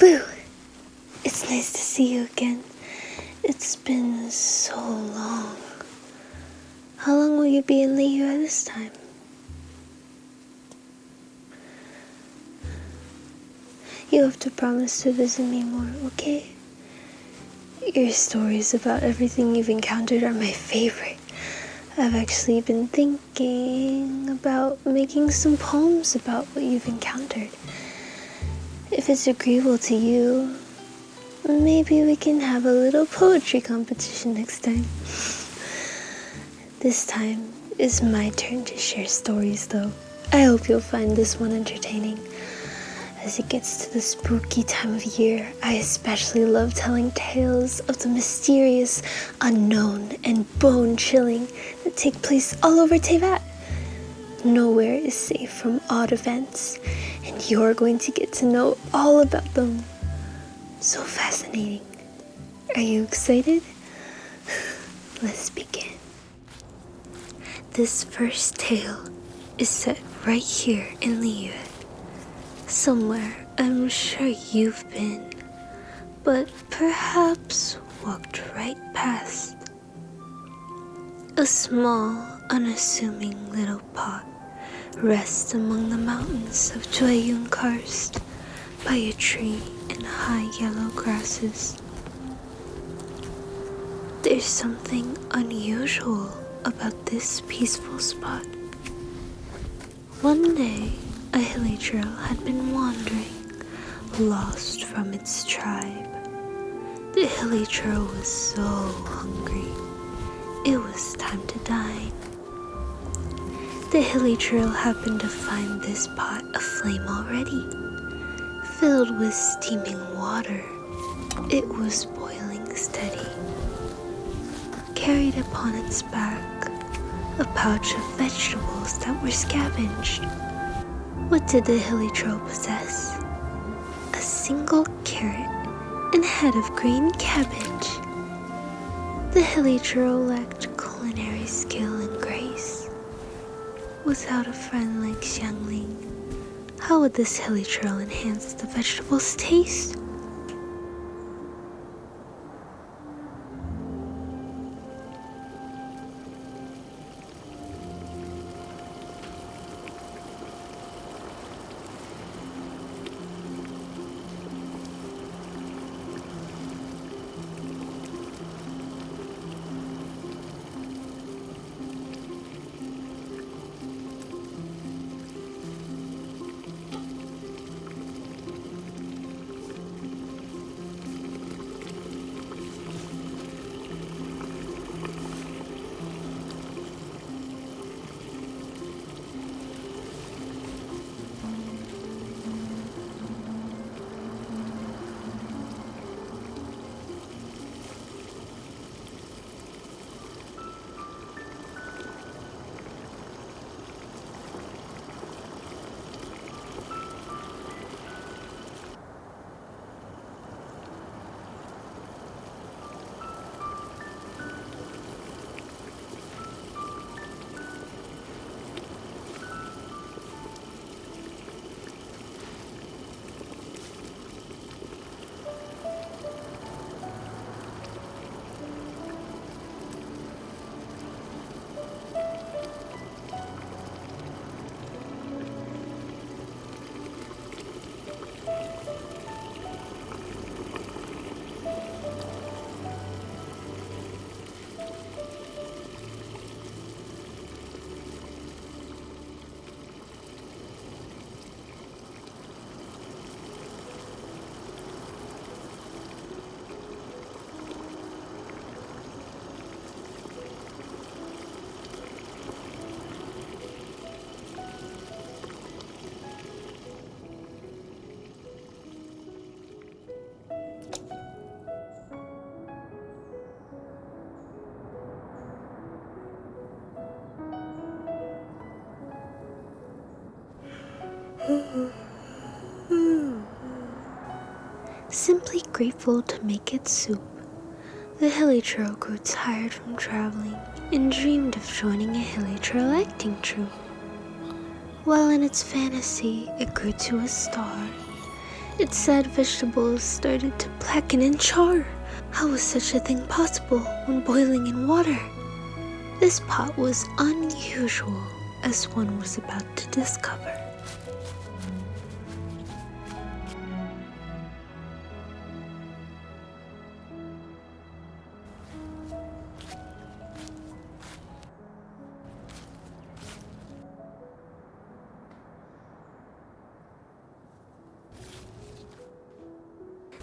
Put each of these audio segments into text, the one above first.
Boo! It's nice to see you again. It's been so long. How long will you be in Liyue this time? You have to promise to visit me more, okay? Your stories about everything you've encountered are my favorite. I've actually been thinking about making some poems about what you've encountered. If it's agreeable to you, maybe we can have a little poetry competition next time. This time is my turn to share stories though. I hope you'll find this one entertaining. As it gets to the spooky time of year, I especially love telling tales of the mysterious, unknown, and bone-chilling that take place all over Teyvat. Nowhere is safe from odd events, and you're going to get to know all about them. So fascinating. Are you excited? Let's begin. This first tale is set right here in Liyue. Somewhere I'm sure you've been, but perhaps walked right past. A small, unassuming little pot rests among the mountains of Jueyun Karst by a tree and high yellow grasses. There's something unusual about this peaceful spot. One day, a Hilichurl had been wandering, lost from its tribe. The Hilichurl was so hungry. It was time to dine. The Hilichurl happened to find this pot aflame already, filled with steaming water. It was boiling steady. Carried upon its back, a pouch of vegetables that were scavenged. What did the Hilichurl possess? A single carrot and head of green cabbage. The Hilichurl lacked culinary skill and grace. Without a friend like Xiangling, how would this Hilichurl enhance the vegetable's taste? Simply grateful to make its soup, the Hilichurl grew tired from traveling and dreamed of joining a Hilichurl acting troupe. While in its fantasy, it grew to a star its sad vegetables started to blacken and char. How was such a thing possible when boiling in water? This pot was unusual, as one was about to discover.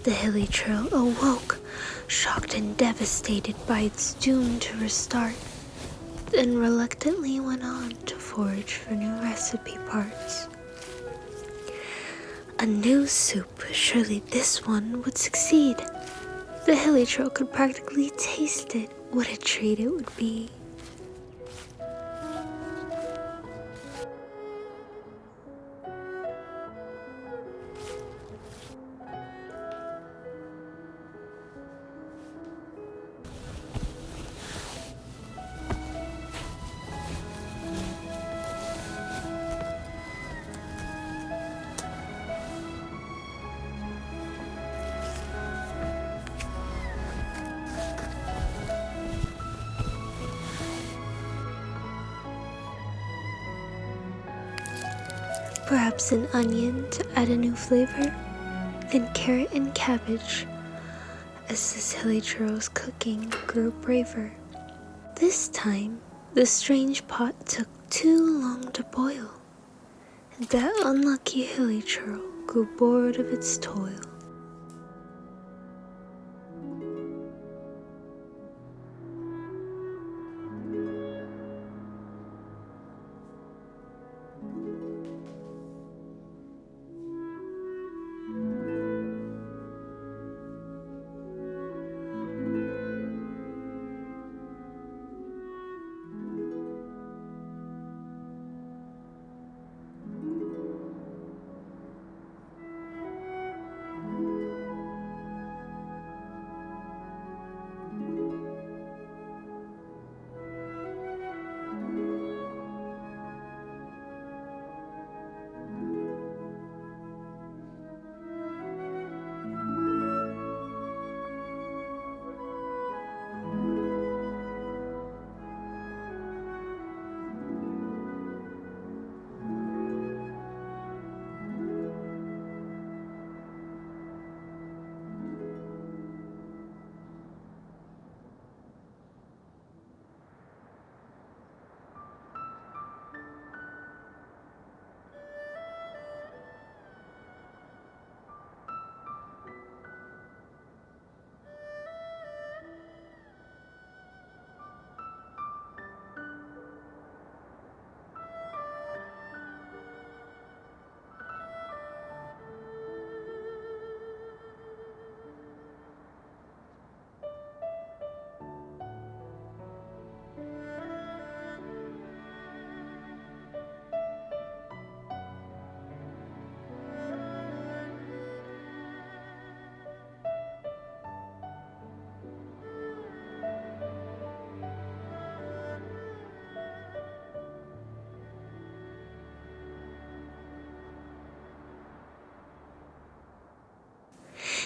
The Hilichurl awoke, shocked and devastated by its doom to restart, then reluctantly went on to forage for new recipe parts. A new soup, surely this one would succeed. The Hilichurl could practically taste it. What a treat it would be. Perhaps an onion to add a new flavor, then carrot and cabbage. As this Hilichurl's cooking grew braver. This time, the strange pot took too long to boil, and that unlucky Hilichurl grew bored of its toil.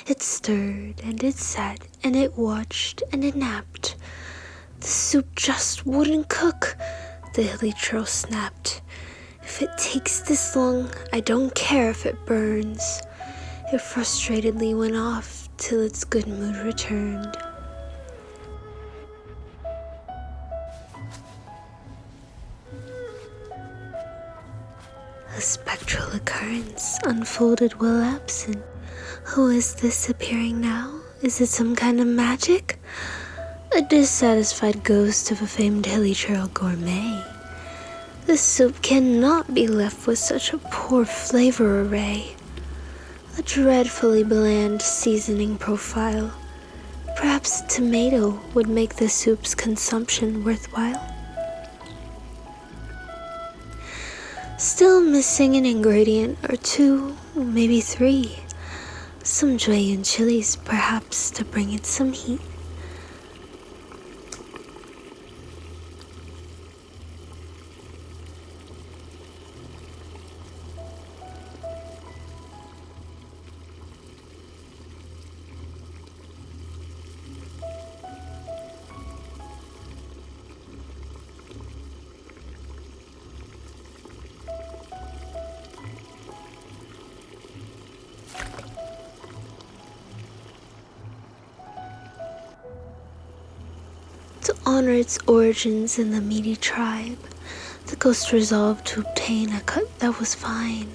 It stirred, and it sat, and it watched, and it napped. The soup just wouldn't cook. The Hilichurl snapped. If it takes this long, I don't care if it burns. It frustratedly went off till its good mood returned. A spectral occurrence unfolded while absent. Who is this appearing now? Is it some kind of magic? A dissatisfied ghost of a famed Hilichurl gourmet. This soup cannot be left with such a poor flavor array. A dreadfully bland seasoning profile. Perhaps tomato would make the soup's consumption worthwhile. Still missing an ingredient or two, maybe three. Some Julian chilies, perhaps, to bring it some heat. honor its origins in the meaty tribe, the ghost resolved to obtain a cut that was fine.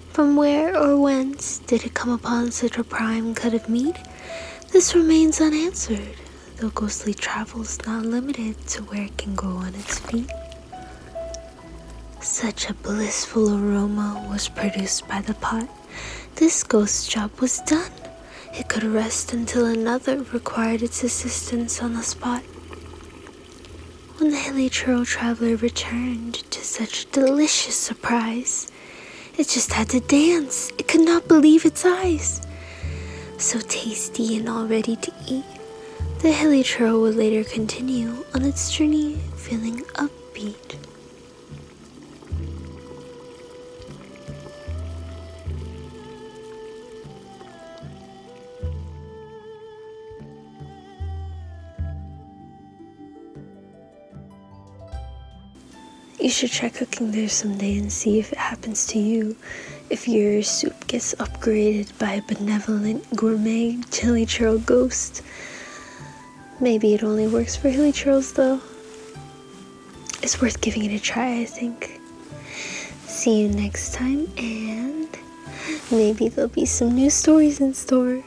From where or whence did it come upon such a prime cut of meat? This remains unanswered, though ghostly travel's not limited to where it can go on its feet. Such a blissful aroma was produced by the pot. This ghost's job was done. It could rest until another required its assistance on the spot. When the Hilichurl traveler returned to such delicious surprise, it just had to dance. It could not believe its eyes. So tasty and all ready to eat, the Hilichurl would later continue on its journey feeling upbeat. You should try cooking there someday and see if it happens to you. If your soup gets upgraded by a benevolent gourmet Hilichurl ghost. Maybe it only works for Hilichurls though. It's worth giving it a try, I think. See you next time, and maybe there'll be some new stories in store.